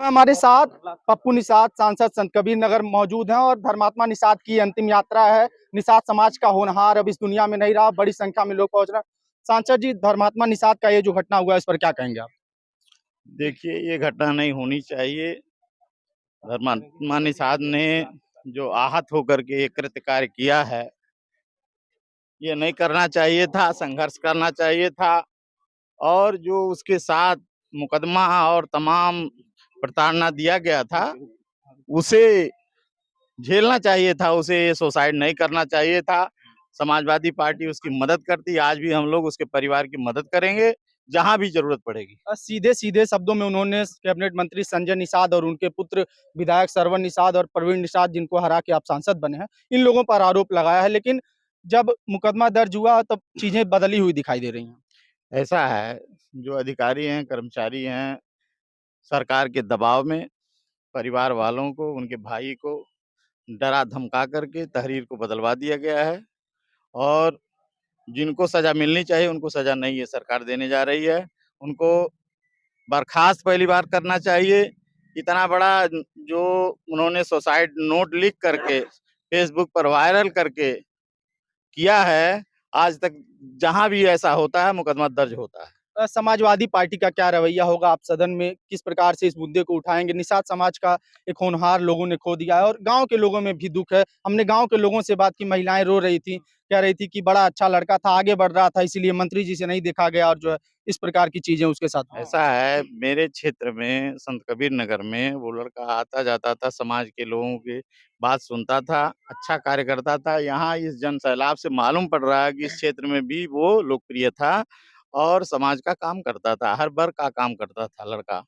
हमारे साथ पप्पू निषाद सांसद संत कबीर नगर मौजूद हैं और धर्मात्मा निषाद की अंतिम यात्रा है। निषाद समाज का होनहार अब इस दुनिया में नहीं रहा, बड़ी संख्या में लोग पहुंच रहे हैं। सांसद जी, धर्मात्मा निषाद का ये जो घटना हुआ है इस पर क्या कहेंगे आप? देखिए, ये घटना नहीं होनी चाहिए। धर्मात्मा निषाद ने जो आहत होकर के ये कृत्य कार्य किया है, ये नहीं करना चाहिए था, संघर्ष करना चाहिए था। और जो उसके साथ मुकदमा और तमाम प्रताड़ना दिया गया था, उसे झेलना चाहिए था, उसे सुसाइड नहीं करना चाहिए था। समाजवादी पार्टी उसकी मदद करती, आज भी हम लोग उसके परिवार की मदद करेंगे जहां भी जरूरत पड़ेगी। सीधे सीधे शब्दों में उन्होंने कैबिनेट मंत्री संजय निषाद और उनके पुत्र विधायक सरवन निषाद और प्रवीण निषाद, जिनको हरा के आप सांसद बने हैं, इन लोगों पर आरोप लगाया है। लेकिन जब मुकदमा दर्ज हुआ तब चीजें बदली हुई दिखाई दे रही हैं। ऐसा है, जो अधिकारी हैं, कर्मचारी हैं, सरकार के दबाव में परिवार वालों को, उनके भाई को डरा धमका करके तहरीर को बदलवा दिया गया है। और जिनको सजा मिलनी चाहिए उनको सजा नहीं है सरकार देने जा रही है। उनको बर्खास्त पहली बार करना चाहिए। इतना बड़ा जो उन्होंने सुसाइड नोट लिख करके फेसबुक पर वायरल करके किया है, आज तक जहां भी ऐसा होता है मुकदमा दर्ज होता है। समाजवादी पार्टी का क्या रवैया होगा? आप सदन में किस प्रकार से इस मुद्दे को उठाएंगे? निषाद समाज का एक होनहार लोगों ने खो दिया है और गांव के लोगों में भी दुख है। हमने गांव के लोगों से बात की, महिलाएं रो रही थी, कह रही थी कि बड़ा अच्छा लड़का था, आगे बढ़ रहा था, इसीलिए मंत्री जी से नहीं देखा गया और जो है इस प्रकार की चीजें उसके साथ हुई। ऐसा है, मेरे क्षेत्र में संत कबीर नगर में वो लड़का आता जाता था, समाज के लोगों की बात सुनता था, अच्छा कार्य करता था। यहाँ इस जन सैलाब से मालूम पड़ रहा है कि इस क्षेत्र में भी वो लोकप्रिय था और समाज का काम करता था, हर वर्ग का काम करता था लड़का।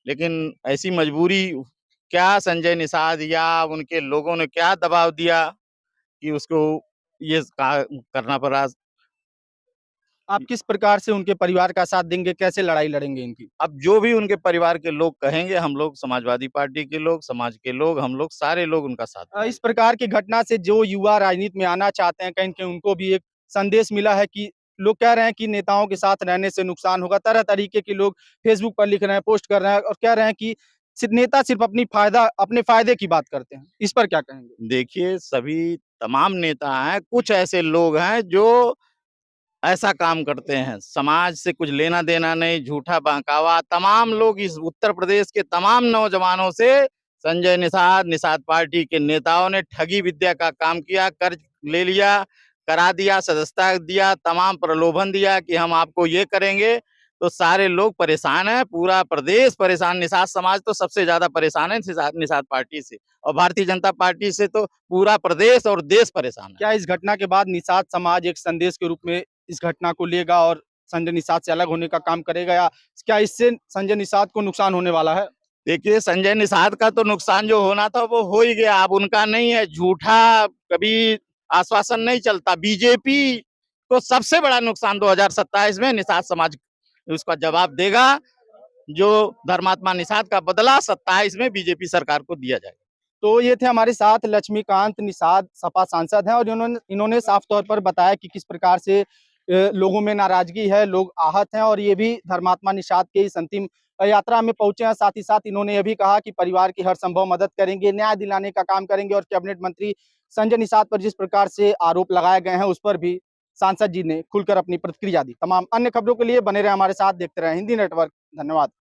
लेकिन ऐसी मजबूरी क्या संजय निषाद या उनके लोगों ने क्या दबाव दिया कि उसको ये करना पड़ा। आप किस प्रकार से उनके परिवार का साथ देंगे? कैसे लड़ाई लड़ेंगे इनकी? अब जो भी उनके परिवार के लोग कहेंगे, हम लोग समाजवादी पार्टी के लोग, समाज के लोग, हम लोग सारे लोग उनका साथ इस देंगे। प्रकार की घटना से जो युवा राजनीति में आना चाहते हैं, कहीं न कहीं उनको भी एक संदेश मिला है कि लोग कह रहे हैं कि नेताओं के साथ रहने से नुकसान होगा। तरह तरीके के लोग फेसबुक पर लिख रहे हैं, पोस्ट कर रहे हैं और कह रहे हैं कि नेता सिर्फ अपने फायदे की बात करते हैं। इस पर क्या कहेंगे? देखिए, सभी तमाम नेता हैं, कुछ ऐसे लोग हैं जो ऐसा काम करते हैं, समाज से कुछ लेना-देना नहीं, झूठा बहकावा। तमाम लोग इस उत्तर प्रदेश के तमाम नौजवानों से संजय निषाद, निषाद पार्टी के नेताओं ने ठगी विद्या का काम किया, कर्ज ले लिया, करा दिया, सदस्यता दिया, तमाम प्रलोभन दिया कि हम आपको ये करेंगे। तो सारे लोग परेशान हैं, पूरा प्रदेश परेशान, निषाद समाज तो सबसे ज़्यादा परेशान है निषाद निषाद पार्टी से और भारतीय जनता पार्टी से तो पूरा प्रदेश और देश परेशान है। क्या इस घटना के बाद निषाद समाज एक संदेश के रूप में इस घटना को लेगा और संजय निषाद से अलग होने का काम करेगा, या क्या इससे संजय निषाद को नुकसान होने वाला है? देखिए, संजय निषाद का तो नुकसान जो होना था वो हो ही गया, अब उनका नहीं है। झूठा कभी आश्वासन नहीं चलता। बीजेपी को सबसे बड़ा नुकसान 2027 में निषाद समाज उसका जवाब देगा। जो धर्मात्मा निषाद का बदला 27 में बीजेपी सरकार को दिया जाएगा। तो ये थे हमारे साथ लक्ष्मीकांत निषाद, सपा सांसद हैं और इन्होंने इन्होंने साफ तौर पर बताया कि किस प्रकार से लोगों में नाराजगी है, लोग आहत हैं और ये भी धर्मात्मा निषाद के इस अंतिम यात्रा में पहुंचे हैं। साथ ही साथ इन्होंने ये भी कहा कि परिवार की हर संभव मदद करेंगे, न्याय दिलाने का काम करेंगे और कैबिनेट मंत्री संजय निषाद पर जिस प्रकार से आरोप लगाए गए हैं उस पर भी सांसद जी ने खुलकर अपनी प्रतिक्रिया दी। तमाम अन्य खबरों के लिए बने रहे हमारे साथ, देखते रहे हिंदी नेटवर्क। धन्यवाद।